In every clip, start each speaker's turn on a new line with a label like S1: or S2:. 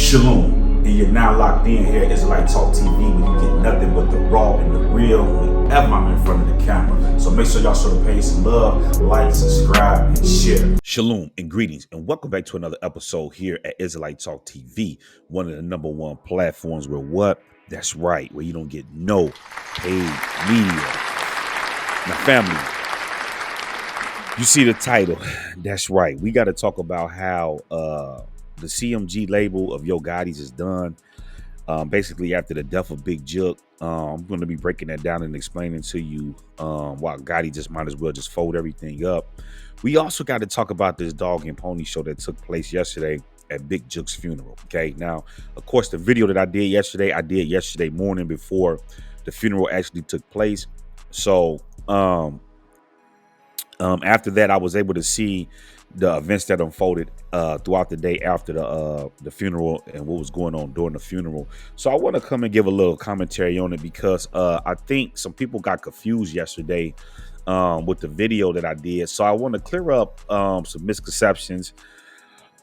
S1: Shalom, and you're now locked in here at Israelite Talk TV, where you get nothing but the raw and the real whenever I'm in front of the camera. So make sure y'all show the page some love, like, subscribe, and share. Shalom and greetings, and welcome back to another episode here at Israelite Talk TV, one of the #1 platforms where what? That's right, where you don't get no paid media. Now, family, you see the title. That's right. We got to talk about how the CMG label of Yo Gotti's is done. Basically, after the death of Big Juk, I'm going to be breaking that down and explaining to you why Gotti just might as well just fold everything up. We also got to talk about this dog and pony show that took place yesterday at Big Juk's funeral. Okay, now, of course, the video that I did yesterday morning before the funeral actually took place. So after that, I was able to see the events that unfolded throughout the day after the funeral and what was going on during the funeral. So I want to come and give a little commentary on it because I think some people got confused yesterday with the video that I did. So I want to clear up some misconceptions.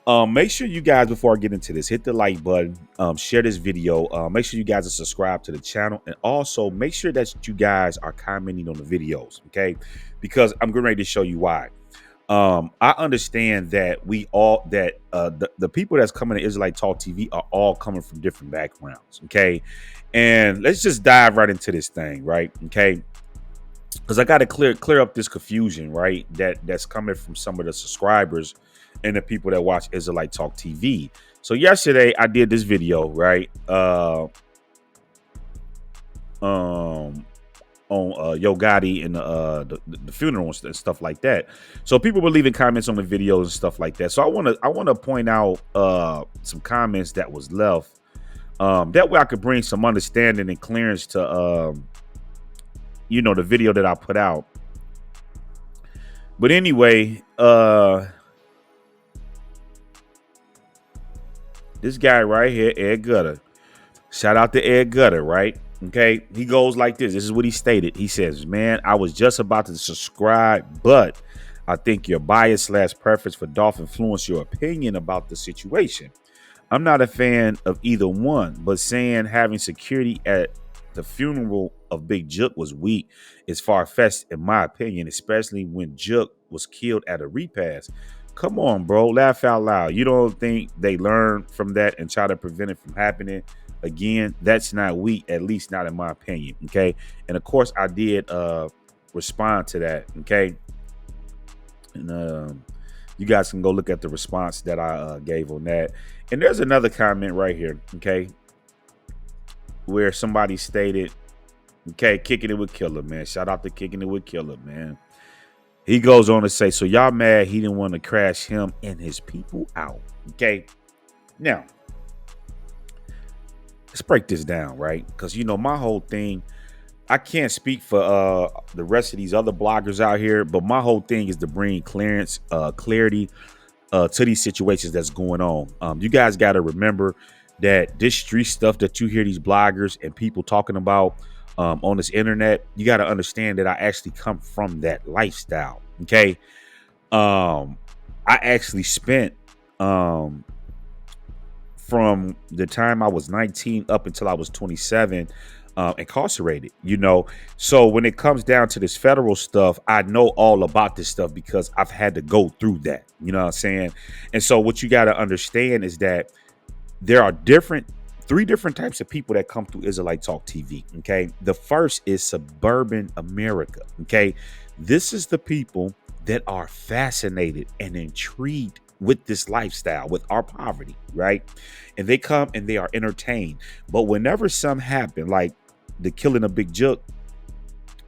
S1: Make sure you guys, before I get into this, hit the like button, share this video, make sure you guys are subscribed to the channel, and also make sure that you guys are commenting on the videos, okay? Because I'm getting ready to show you why. I understand that the people that's coming to Israelite Talk TV are all coming from different backgrounds, okay? And let's just dive right into this thing, right? Okay, because I got to clear up this confusion, right? That's coming from some of the subscribers and the people that watch Israelite Talk TV. So yesterday I did this video, right? On Yo Gotti and the funeral and stuff like that. So people were leaving comments on the videos and stuff like that. So I want to point out some comments that was left. That way I could bring some understanding and clearance to the video that I put out. But anyway, this guy right here, Ed Gutter. Shout out to Ed Gutter, right? Okay, he goes like this. This is what he stated. He says, man, I was just about to subscribe, but I think your bias/preference for Dolph influenced your opinion about the situation. I'm not a fan of either one, but saying having security at the funeral of Big Juk was weak is far-fetched in my opinion, especially when Juk was killed at a repast. Come on, bro, laugh out loud. You don't think they learned from that and try to prevent it from happening again? That's not weak, at least not in my opinion, okay? And of course, I did respond to that, okay? And you guys can go look at the response that I gave on that. And there's another comment right here, okay, where somebody stated, okay, kicking it with Killer, man. Shout out to Kicking It With Killer, man. He goes on to say, so y'all mad he didn't want to crash him and his people out, okay? Now, let's break this down, right? Because, my whole thing, I can't speak for the rest of these other bloggers out here, but my whole thing is to bring clarity to these situations that's going on. You guys got to remember that this street stuff that you hear these bloggers and people talking about on this internet, you got to understand that I actually come from that lifestyle, okay? I actually spent from the time I was 19 up until I was 27 incarcerated, so when it comes down to this federal stuff, I know all about this stuff because I've had to go through that, you know what I'm saying? And so what you got to understand is that there are three different types of people that come through Israelite Talk TV, okay? The first is suburban America, okay? This is the people that are fascinated and intrigued with this lifestyle, with our poverty, right? And they come and they are entertained. But whenever some happen, like the killing of Big Juk,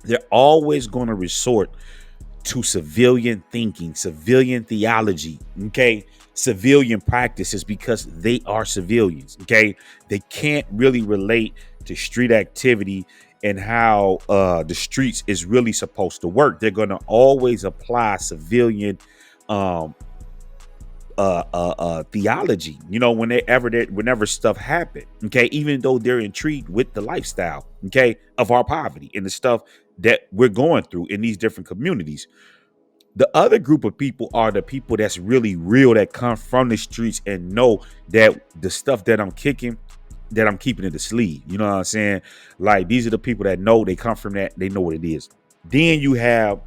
S1: they're always going to resort to civilian thinking, civilian theology, okay? Civilian practices, because they are civilians, okay? They can't really relate to street activity and how the streets is really supposed to work. They're going to always apply civilian theology, whenever stuff happen, okay? Even though they're intrigued with the lifestyle, okay, of our poverty and the stuff that we're going through in these different communities. The other group of people are the people that's really real, that come from the streets and know that the stuff that I'm kicking, that I'm keeping in the sleeve. You know what I'm saying? Like, these are the people that know, they come from that, they know what it is. Then you have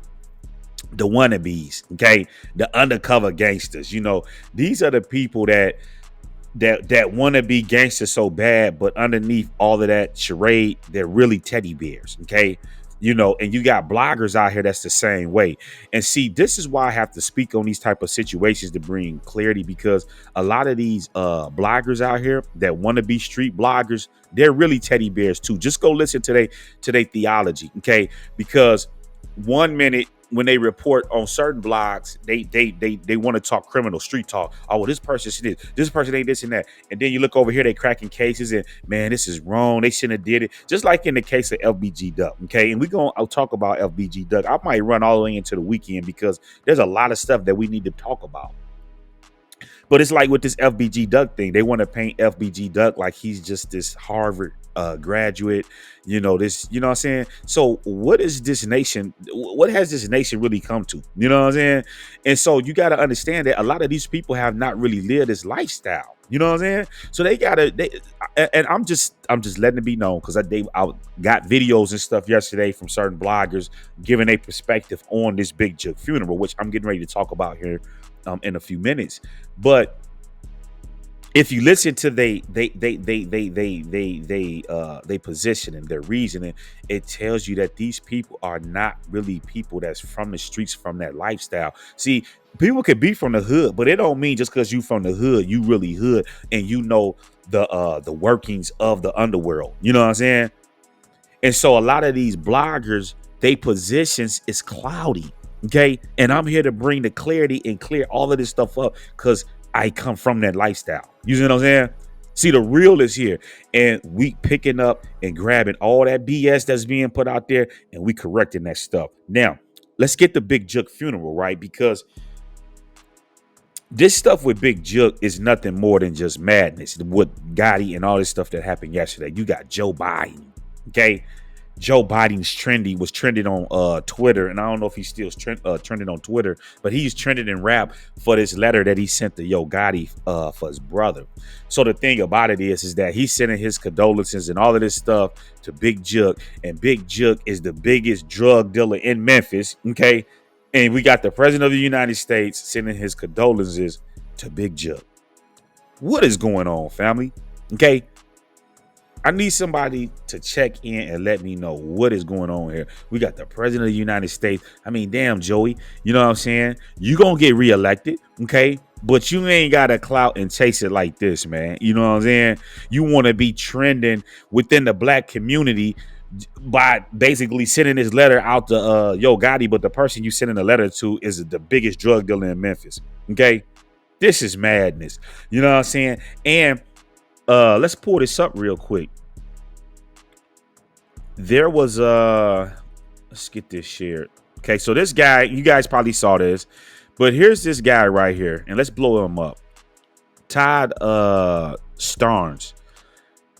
S1: the wannabes, okay? The undercover gangsters. These are the people that want to be gangsters so bad, but underneath all of that charade, they're really teddy bears, okay? And you got bloggers out here that's the same way. And see, this is why I have to speak on these type of situations to bring clarity, because a lot of these bloggers out here that want to be street bloggers, they're really teddy bears too. Just go listen to their theology, okay? Because one minute when they report on certain blogs, they want to talk criminal street talk. Oh, well, this person is this person ain't this and that. And then you look over here, they cracking cases, and man, this is wrong. They shouldn't have did it. Just like in the case of FBG Duck. Okay. And I'll talk about FBG Duck. I might run all the way into the weekend because there's a lot of stuff that we need to talk about. But it's like with this FBG Duck thing, they want to paint FBG Duck like he's just this Harvard graduate, this, you know what I'm saying? So what has this nation really come to? You know what I'm saying? And so you got to understand that a lot of these people have not really lived this lifestyle. You know what I'm saying? So and I'm just letting it be known, because I got videos and stuff yesterday from certain bloggers giving a perspective on this Big Juk funeral, which I'm getting ready to talk about here in a few minutes. But if you listen to they position and their reasoning, it tells you that these people are not really people that's from the streets, from that lifestyle. See, people could be from the hood, but it don't mean just because you from the hood, you really hood and the workings of the underworld. You know what I'm saying? And so a lot of these bloggers, they positions is cloudy. Okay. And I'm here to bring the clarity and clear all of this stuff up, because I come from that lifestyle. You see what I'm saying? See, the real is here, and we picking up and grabbing all that BS that's being put out there, and we correcting that stuff. Now, let's get the Big Juk funeral, right? Because this stuff with Big Juk is nothing more than just madness. With Gotti and all this stuff that happened yesterday. You got Joe Biden, okay? Joe Biden's was trending on Twitter, and I don't know if he's still trending on Twitter, but he's trending in rap for this letter that he sent to Gotti for his brother. So the thing about it is that he's sending his condolences and all of this stuff to Big Juk, and Big Juk is the biggest drug dealer in Memphis, okay? And we got the president of the United States sending his condolences to Big Juk. What is going on, family? Okay. I need somebody to check in and let me know what is going on here. We got the president of the United States. I mean, damn, Joey, you know what I'm saying? You gonna get reelected, okay? But you ain't got to clout and chase it like this, man. You know what I'm saying? You want to be trending within the black community by basically sending this letter out to Gotti, but the person you sending the letter to is the biggest drug dealer in Memphis, okay? This is madness. You know what I'm saying? And let's pull this up real quick. There was let's get this shared. Okay, so this guy, you guys probably saw this, but here's this guy right here, and let's blow him up. Todd Starnes.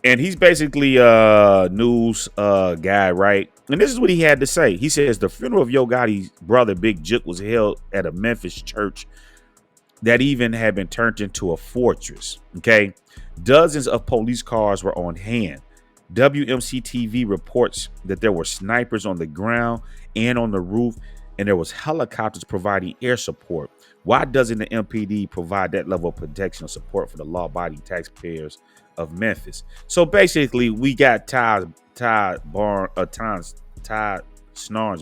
S1: And he's basically a news guy, right? And this is what he had to say. He says the funeral of Gotti's brother Big Juk was held at a Memphis church that even had been turned into a fortress. Okay. Dozens of police cars were on hand. WMC TV reports that there were snipers on the ground and on the roof, and there was helicopters providing air support. Why doesn't the MPD provide that level of protection or support for the law-abiding taxpayers of Memphis? So basically, we got Todd Snarns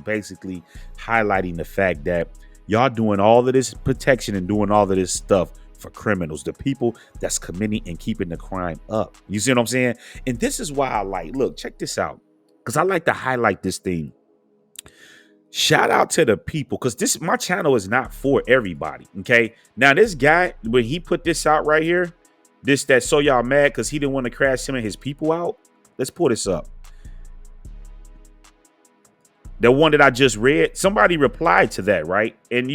S1: basically highlighting the fact that y'all doing all of this protection and doing all of this stuff for criminals, the people that's committing and keeping the crime up. You see what I'm saying? And this is why look, check this out, because I like to highlight this thing. Shout out to the people, because my channel is not for everybody. Okay. Now, this guy, when he put this out right here, that so y'all mad because he didn't want to crash him and his people out. Let's pull this up. The one that I just read, somebody replied to that, right? And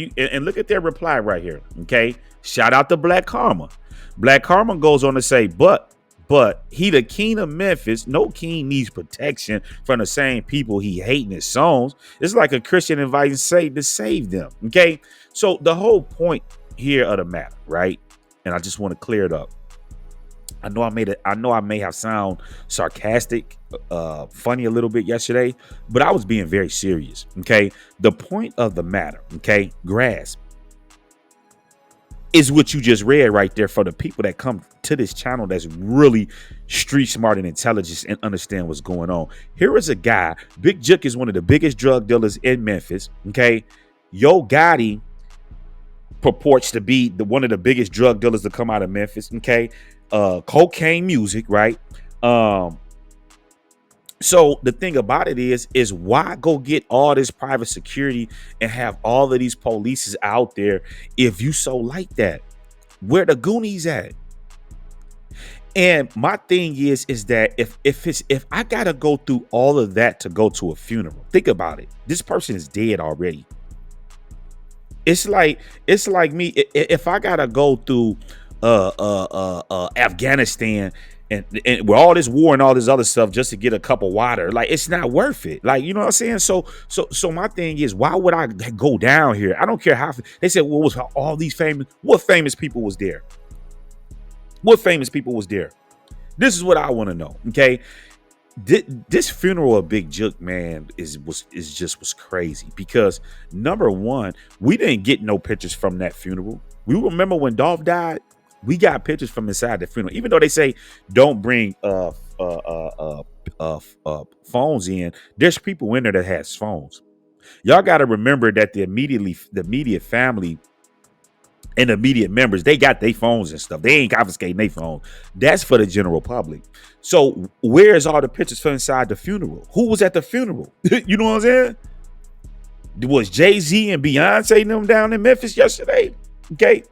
S1: look at their reply right here. Okay. Shout out to Black Karma. Black Karma goes on to say, but But he the king of Memphis. No king needs protection from the same people he hating his songs. It's like a Christian inviting Satan to save them. Okay. So the whole point here of the matter, right? And I just want to clear it up. I know I may have sound sarcastic, funny a little bit yesterday, but I was being very serious. Okay. The point of the matter, okay, grasp, is what you just read right there for the people that come to this channel that's really street smart and intelligent and understand what's going on. Here is a guy. Big Juk is one of the biggest drug dealers in Memphis. Okay. Yo Gotti purports to be one of the biggest drug dealers to come out of Memphis. Okay. Cocaine music, right? So the thing about it is why go get all this private security and have all of these polices out there if you so like that? Where the Goonies at? And my thing is that if I gotta go through all of that to go to a funeral, think about it. This person is dead already. It's like me if I gotta go through Afghanistan and with all this war and all this other stuff just to get a cup of water, like it's not worth it. Like, you know what I'm saying? So my thing is, why would I go down here? I don't care how they said, well, was all these what famous people was there? What famous people was there? This is what I want to know. Okay. This funeral of Big Juk, man, was crazy because number one, we didn't get no pictures from that funeral. We remember when Dolph died, we got pictures from inside the funeral. Even though they say don't bring phones in, there's people in there that has phones. Y'all got to remember that the immediate family and immediate members, they got their phones and stuff. They ain't confiscating their phones. That's for the general public. So where's all the pictures from inside the funeral? Who was at the funeral? You know what I'm saying? Was Jay-Z and Beyonce and them down in Memphis yesterday? Okay.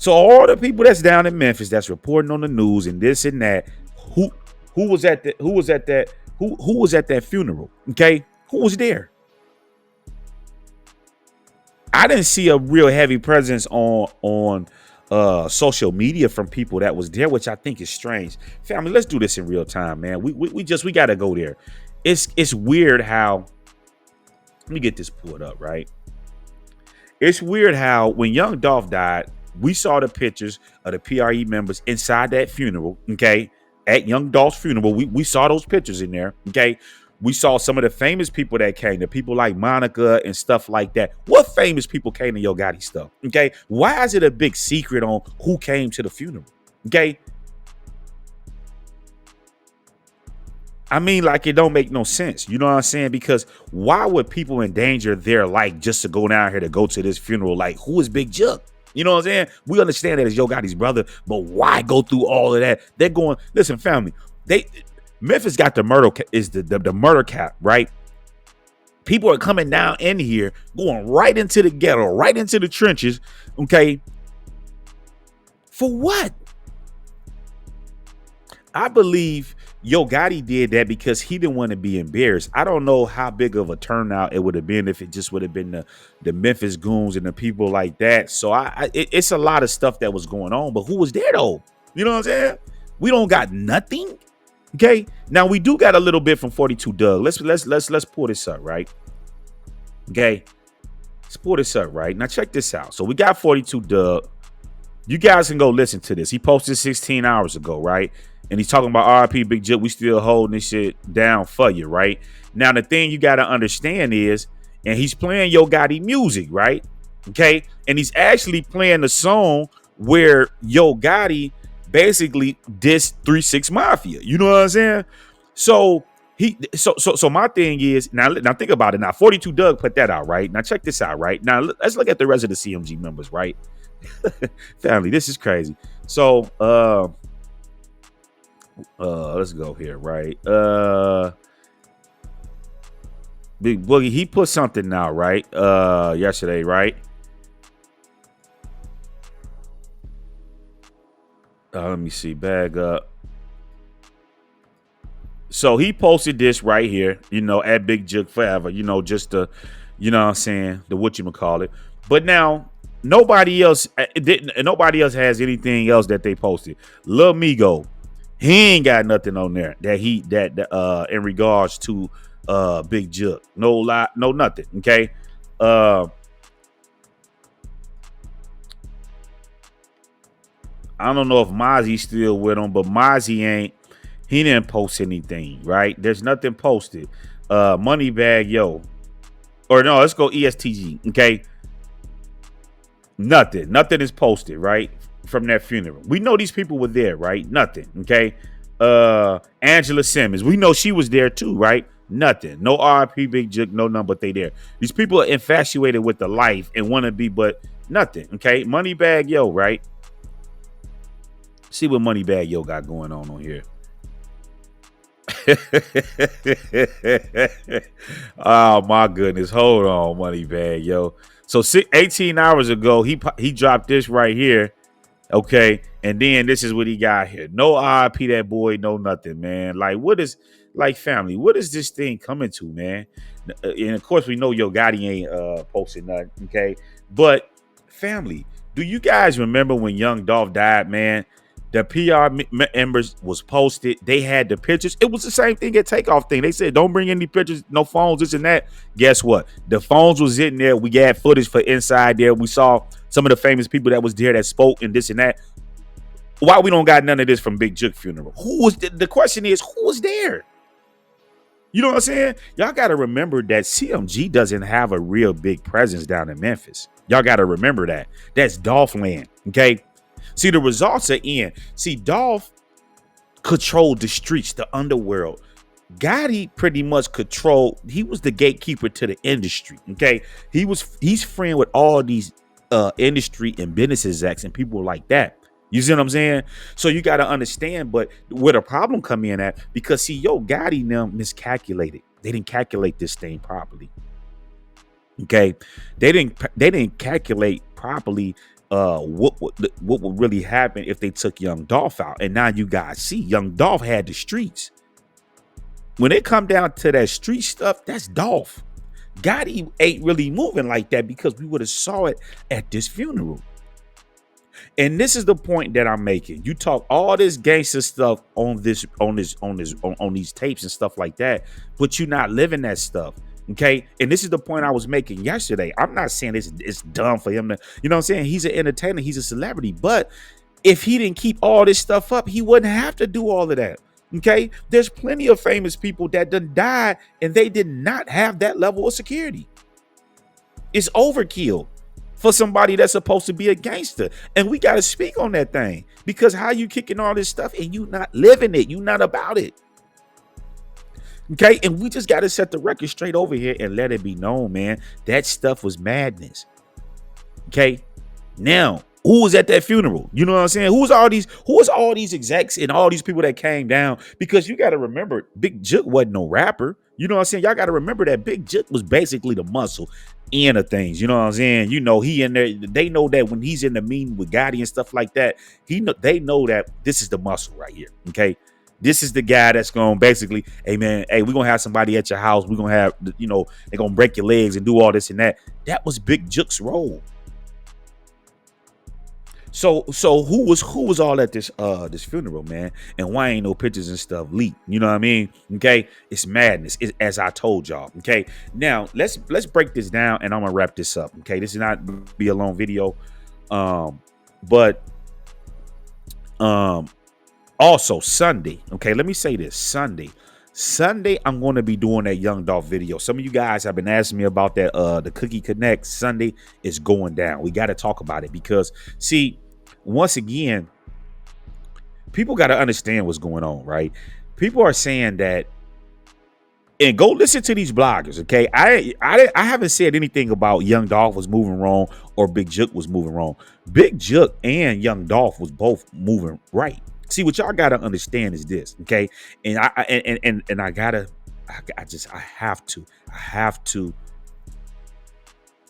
S1: So all the people that's down in Memphis that's reporting on the news and this and that, who was at that funeral? Okay. Who was there? I didn't see a real heavy presence on social media from people that was there, which I think is strange. Family, let's do this in real time, man. We gotta go there. It's weird how, let me get this pulled up, right? It's weird how when young Dolph died, we saw the pictures of the PRE members inside that funeral. Okay. At young Dolph's funeral, we saw those pictures in there. Okay. We saw some of the famous people that came, the people like Monica and stuff like that. What famous people came to Yo Gotti stuff? Okay. Why is it a big secret on who came to the funeral? Okay. I mean, like, it don't make no sense. You know what I'm saying? Because why would people endanger their life just to go down here to go to this funeral? Like, who is Big Juk? You know what I'm saying? We understand that as Yo Gotti's brother, but why go through all of that? They're going, listen, family, Memphis got the murder cap, right? People are coming down in here, going right into the ghetto, right into the trenches. Okay. For what? I believe Yo Gotti did that because he didn't want to be embarrassed. I don't know how big of a turnout it would have been if it just would have been the Memphis goons and the people like that. So it's a lot of stuff that was going on, but who was there though? You know what I'm saying? We don't got nothing. Okay. Now we do got a little bit from 42 Doug. Let's pull this up, right? Okay. Let's pull this up, right? Now check this out. So we got 42 Doug. You guys can go listen to this. He posted 16 hours ago, right? And he's talking about RIP Big Juk. We still holding this shit down for you, right? Now, the thing you got to understand is, and he's playing Yo Gotti music, right? Okay. And he's actually playing the song where Yo Gotti basically dissed 3-6 Mafia. You know what I'm saying? So my thing is, now think about it. Now, 42 Doug put that out, right? Now, check this out, right? Now, let's look at the rest of the CMG members, right? Family, this is crazy. So, let's go here, right? Big Boogie, he put something out, right? Yesterday, right? Let me see, bag up. So he posted this right here, you know, at Big Juk forever, you know, just the, you know what I'm saying, the whatchamacallit. But now Nobody else didn't. Nobody else has anything else that they posted. Lil Migo, he ain't got nothing on there that in regards to Big Juk. No lie, no nothing. Okay. Uh, I don't know if Mozzie's still with him, but Mozzie ain't. He didn't post anything, right? There's nothing posted. Moneybag Yo, or no, let's go ESTG. Okay, nothing is posted, right? From that funeral. We know these people were there, right? Nothing. Okay. Angela Simmons. We know she was there too, right? Nothing. No RP Big Juk, no none, but they there. These people are infatuated with the life and want to be, but nothing. Okay. Moneybag Yo, right? See what Moneybag Yo got going on here. Oh my goodness. Hold on, Moneybag Yo. So 18 hours ago, he dropped this right here. Okay. And then this is what he got here. No RIP that boy, no nothing, man. Like, what is, like, family, what is this thing coming to, man? And of course, we know Yo Gotti ain't posting nothing. Okay. But family, do you guys remember when young Dolph died, man? The PR members was posted. They had the pictures. It was the same thing at Takeoff thing. They said, don't bring any pictures, no phones, this and that. Guess what? The phones was in there. We had footage for inside there. We saw some of the famous people that was there that spoke and this and that. Why we don't got none of this from Big Juk funeral? Who was the question is, who was there? You know what I'm saying? Y'all got to remember that CMG doesn't have a real big presence down in Memphis. Y'all got to remember that. That's Dolph land. Okay. See, the results are in. See, Dolph controlled the streets, the underworld. Gotti pretty much controlled. He was the gatekeeper to the industry. Okay. He's friend with all these industry and business execs and people like that. You see what I'm saying? So you got to understand, but where the problem come in at, because see, Yo Gotti now miscalculated. They didn't calculate this thing properly. Okay. They didn't calculate properly what would really happen if they took young Dolph out. And now you guys see young Dolph had the streets. When it come down to that street stuff, that's Dolph. Gotti ain't really moving like that because we would have saw it at this funeral. And this is the point that I'm making. You talk all this gangster stuff on these tapes and stuff like that, but you're not living that stuff. Okay. And this is the point I was making yesterday. I'm not saying it's dumb for him to, you know what I'm saying? He's an entertainer, he's a celebrity. But if he didn't keep all this stuff up, he wouldn't have to do all of that. Okay. There's plenty of famous people that done died and they did not have that level of security. It's overkill for somebody that's supposed to be a gangster. And we got to speak on that thing, because how you kicking all this stuff and you not living it, you not about it. Okay, and we just got to set the record straight over here and let it be known, man, that stuff was madness. Okay, now who was at that funeral? You know what I'm saying? Who was all these execs and all these people that came down? Because you got to remember, Big Juk wasn't no rapper. You know what I'm saying? Y'all got to remember that Big Juk was basically the muscle end of things. You know what I'm saying? You know, he in there. They know that when he's in the meeting with Gotti and stuff like that, they know that this is the muscle right here. Okay. This is the guy that's going to basically, hey man, hey, we're going to have somebody at your house. We're going to have, you know, they're going to break your legs and do all this and that. That was Big Juk's role. So who was all at this funeral, man? And why ain't no pictures and stuff leaked? You know what I mean? Okay, it's madness, as I told y'all. Okay, now let's break this down, and I'm gonna wrap this up. Okay, this is not be a long video, but also Sunday. Okay, let me say this: Sunday, I'm going to be doing that Young Dolph video. Some of you guys have been asking me about that. The Cookie Connect Sunday is going down. We got to talk about it because, see, once again, people got to understand what's going on, right? People are saying that, and go listen to these bloggers, okay? I haven't said anything about Young Dolph was moving wrong or Big Juk was moving wrong. Big Juk and Young Dolph was both moving right. See, what y'all gotta understand is this, okay? And I have to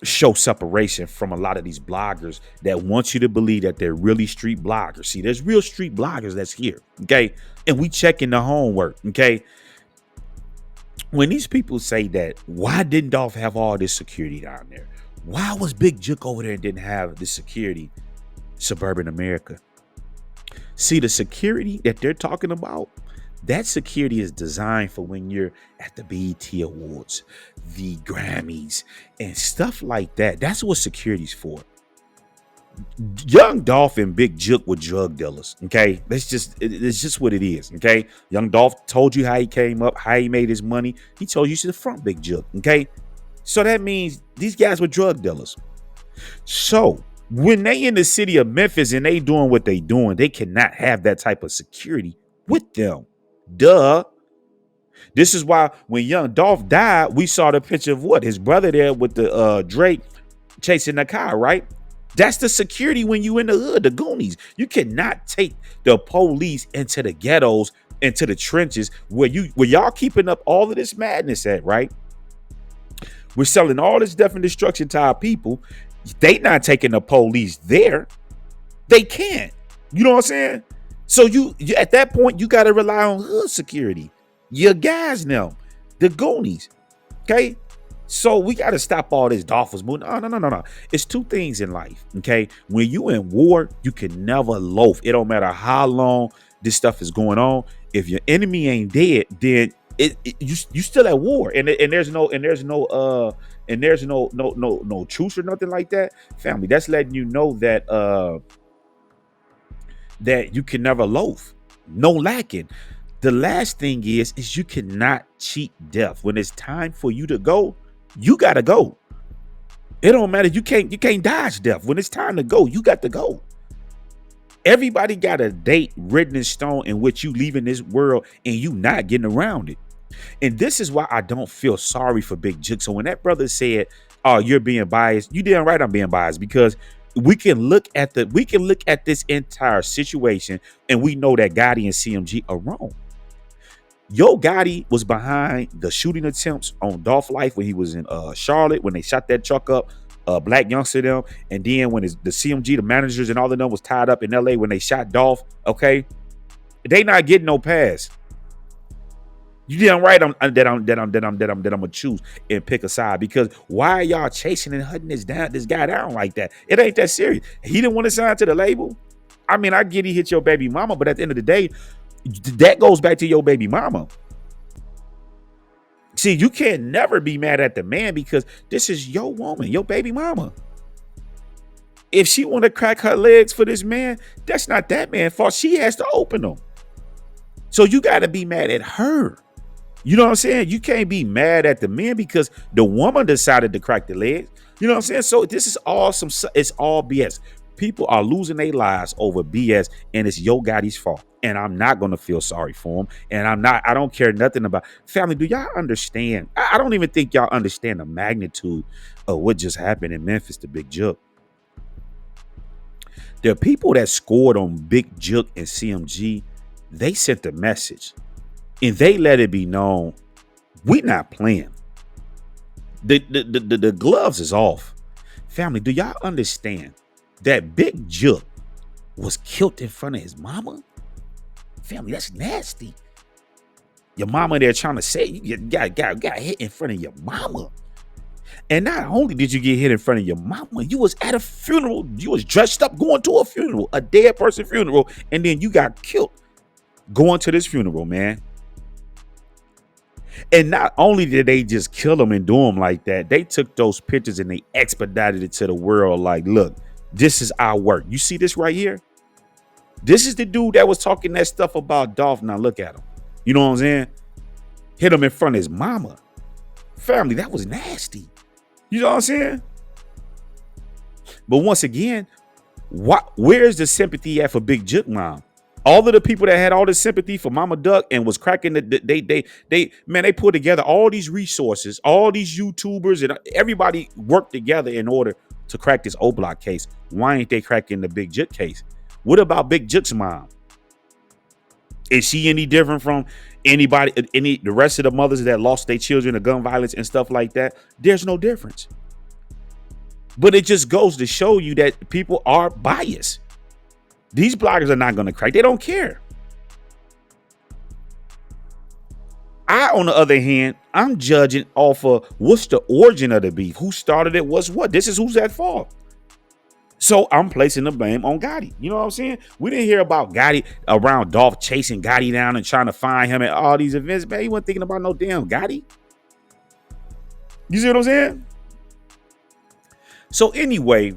S1: show separation from a lot of these bloggers that want you to believe that they're really street bloggers. See, there's real street bloggers that's here, okay? And we checking the homework, okay? When these people say that, why didn't Dolph have all this security down there? Why was Big Juk over there and didn't have the security suburban America? See, the security that they're talking about, that security is designed for when you're at the BET Awards, the Grammys, and stuff like that. That's what security's for. Young Dolph and Big Juk were drug dealers. Okay, it's just what it is. Okay, Young Dolph told you how he came up, how he made his money. He told you to front Big Juk. Okay, so that means these guys were drug dealers. So when they in the city of Memphis and they doing what they doing, they cannot have that type of security with them. Duh. This is why when young Dolph died, we saw the picture of what his brother there with the Drake chasing the car, right? That's the security when you in the hood, the Goonies. You cannot take the police into the ghettos, into the trenches where y'all keeping up all of this madness at, right? We're selling all this death and destruction to our people. They not taking the police there. They can't. You know what I'm saying? So you at that point, you got to rely on hood security. Your guys now, the Goonies. Okay? So we got to stop all this Dolph was moving. No. It's two things in life. Okay? When you in war, you can never loaf. It don't matter how long this stuff is going on. If your enemy ain't dead, then you still at war. And there's no truce or nothing like that. Family, that's letting you know that that you can never loaf. No lacking. The last thing is you cannot cheat death. When it's time for you to go, you gotta go. It don't matter. You can't dodge death. When it's time to go, you got to go. Everybody got a date written in stone in which you leaving this world and you not getting around it. And this is why I don't feel sorry for Big Juk. So when that brother said, "Oh, you're being biased," you damn right I'm being biased, because we can look at this entire situation and we know that Gotti and CMG are wrong. Yo Gotti was behind the shooting attempts on Dolph life when he was in Charlotte, when they shot that truck up, black youngster them, and then when the CMG, the managers and all of them was tied up in LA when they shot Dolph. Okay, they not getting no pass. You damn right I'm gonna choose and pick a side, because why are y'all chasing and hunting this guy down like that? It ain't that serious. He didn't want to sign to the label. I mean, I get he hit your baby mama, but at the end of the day, that goes back to your baby mama. See, you can never be mad at the man, because this is your woman, your baby mama. If she want to crack her legs for this man, that's not that man's fault. She has to open them. So you got to be mad at her. You know what I'm saying? You can't be mad at the man because the woman decided to crack the legs. You know what I'm saying? So this is all it's all BS. People are losing their lives over BS, and it's Yo Gotti's fault. And I'm not going to feel sorry for him. And I don't care nothing about family. Do y'all understand? I don't even think y'all understand the magnitude of what just happened in Memphis to Big Juk. The people that scored on Big Juk and CMG, they sent the message. And they let it be known, we not playing. The gloves is off. Family, do y'all understand that Big Juk was killed in front of his mama? Family, that's nasty. Your mama there trying to say you got hit in front of your mama. And not only did you get hit in front of your mama, you was at a funeral. You was dressed up going to a funeral, a dead person funeral, and then you got killed going to this funeral, man. And not only did they just kill him and do him like that, they took those pictures and they expedited it to the world. Like, look, this is our work. You see this right here? This is the dude that was talking that stuff about Dolph. Now look at him. You know what I'm saying? Hit him in front of his mama. Family, that was nasty. You know what I'm saying? But once again, where's the sympathy at for Big Juk mom? All of the people that had all this sympathy for Mama Duck and was cracking they put together all these resources, all these YouTubers, and everybody worked together in order to crack this O-Block case. Why ain't they cracking the Big Juk case? What about Big Juk's mom? Is she any different from the rest of the mothers that lost their children to gun violence and stuff like that? There's no difference. But it just goes to show you that people are biased. These bloggers are not going to crack. They don't care. On the other hand, I'm judging off of what's the origin of the beef, who started it, what's what. This is who's at fault. So I'm placing the blame on Gotti. You know what I'm saying? We didn't hear about Gotti around Dolph chasing Gotti down and trying to find him at all these events. Man, he wasn't thinking about no damn Gotti. You see what I'm saying? So anyway,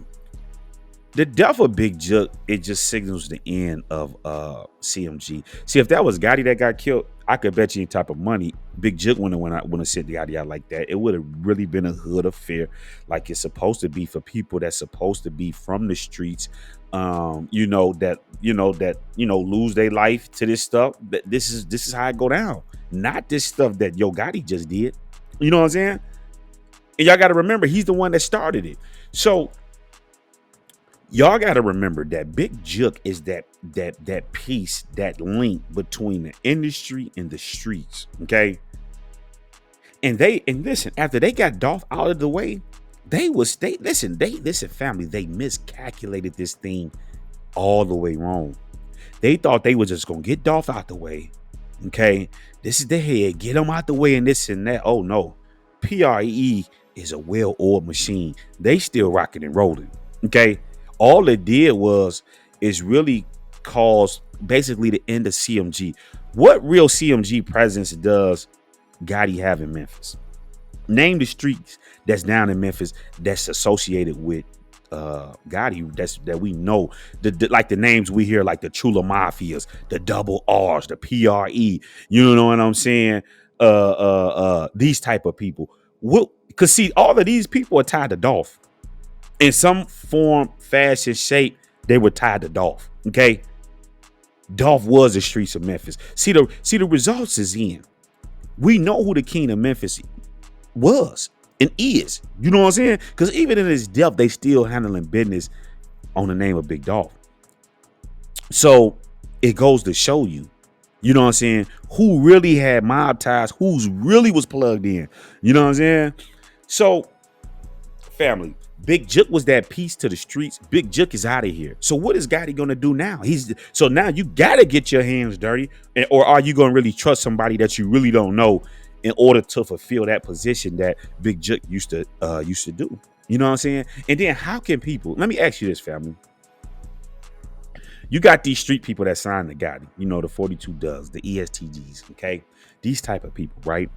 S1: the death of Big Juk, it just signals the end of CMG. See, if that was Gotti that got killed, I could bet you any type of money Big Juk wouldn't have sent Gotti out like that. It would have really been a hood affair, like it's supposed to be for people that's supposed to be from the streets, that lose their life to this stuff. This is how it go down. Not this stuff that Yo Gotti just did. You know what I'm saying? And y'all got to remember, he's the one that started it. So y'all got to remember that Big Juk is that piece, that link between the industry and the streets. Okay. And listen, after they got Dolph out of the way, listen, family, they miscalculated this thing all the way wrong. They thought they were just gonna get Dolph out the way. Okay. This is the head, get him out the way and this and that. Oh no. PRE is a well-oiled machine. They still rocking and rolling. Okay. All it did is really cause basically the end of CMG. What real CMG presence does Gotti have in Memphis? Name the streets that's down in Memphis that's associated with Gotti, that we know. Like the names we hear, like the Chula Mafias, the Double R's, the PRE. You know what I'm saying? These type of people. Because see, all of these people are tied to Dolph. In some form, fashion, shape, they were tied to Dolph. Okay. Dolph was the streets of Memphis. See the results is in. We know who the king of Memphis was and is. You know what I'm saying? Because even in his death, they still handling business on the name of Big Dolph. So it goes to show you, you know what I'm saying, who really had mob ties, who's really was plugged in. You know what I'm saying? So, family, Big Juk was that piece to the streets. Big Juk is out of here. So what is Gotti gonna do now? So now you gotta get your hands dirty, or are you gonna really trust somebody that you really don't know in order to fulfill that position that Big Juk used to do? You know what I'm saying? And then how can people? Let me ask you this, family. You got these street people that signed the Gotti. You know, the 42 Doves, the ESTGs. Okay, these type of people, right?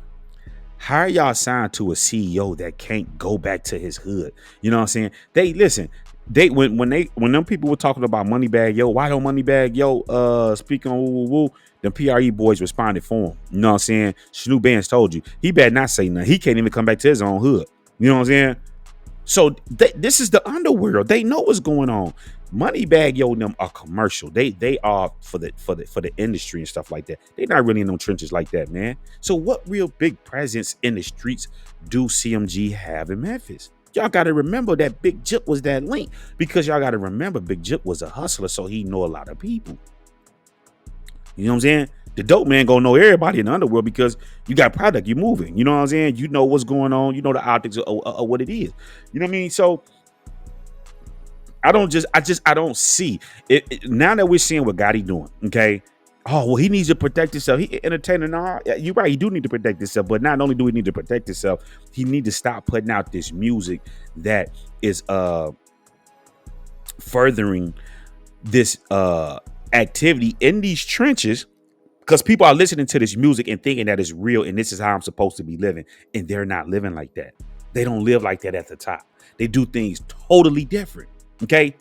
S1: How are y'all signed to a CEO that can't go back to his hood? You know what I'm saying? When them people were talking about Moneybag Yo, why don't Moneybag Yo speak on woo woo woo? The PRE boys responded for him. You know what I'm saying? Snoop Bands told you he better not say nothing. He can't even come back to his own hood. You know what I'm saying? So this is the underworld. They know what's going on. Moneybag Yo and them are commercial. They are for the industry and stuff like that. They're not really in no trenches like that, man. So what real big presence in the streets do CMG have in Memphis? Y'all got to remember that Big Juk was that link, because y'all got to remember Big Juk was a hustler, so he know a lot of people. You know what I'm saying? The dope man gonna know everybody in the underworld because you got product, you moving. You know what I'm saying? You know what's going on. You know the optics of what it is. You know what I mean? So I don't see it. Now that we're seeing what Gotti doing, okay? Oh, well, he needs to protect himself. He entertaining. Nah, you're right. He do need to protect himself, but not only do he need to protect himself, he need to stop putting out this music that is furthering this activity in these trenches, because people are listening to this music and thinking that it's real and this is how I'm supposed to be living, and they're not living like that. They don't live like that at the top. They do things totally different. Okay,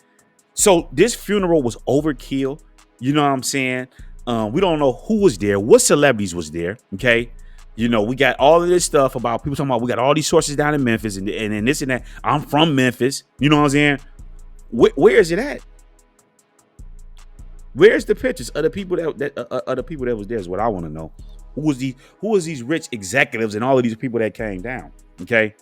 S1: so this funeral was overkill. You know what I'm saying? We don't know who was there, what celebrities was there. Okay, you know, we got all of this stuff about people talking about we got all these sources down in Memphis and this and that. I'm from Memphis. You know what I'm saying? Where is it at? Where's the pictures of the people that was there? Is what I want to know. Who was these rich executives and all of these people that came down? Okay.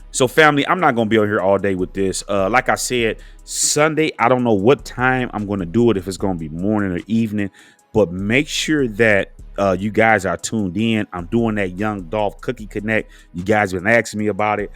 S1: So family, I'm not going to be on here all day with this. Like I said, Sunday, I don't know what time I'm going to do it, if it's going to be morning or evening, but make sure that you guys are tuned in. I'm doing that Young Dolph Cookie Connect. You guys been asking me about it.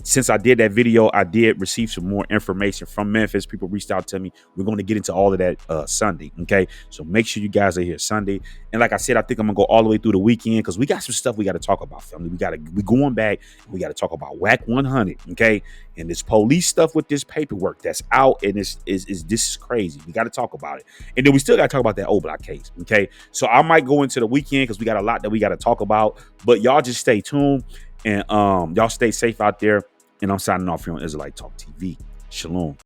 S1: Since I did that video, I did receive some more information from Memphis. People reached out to me. We're going to get into all of that Sunday. Okay. So make sure you guys are here Sunday. And like I said, I think I'm gonna go all the way through the weekend because we got some stuff we got to talk about, family. We going back. We got to talk about WAC 100. Okay. And this police stuff with this paperwork that's out. And this is crazy. We got to talk about it. And then we still got to talk about that O Block case. Okay. So I might go into the weekend because we got a lot that we got to talk about. But y'all just stay tuned. And y'all stay safe out there. And I'm signing off here on Israelite Talk TV. Shalom.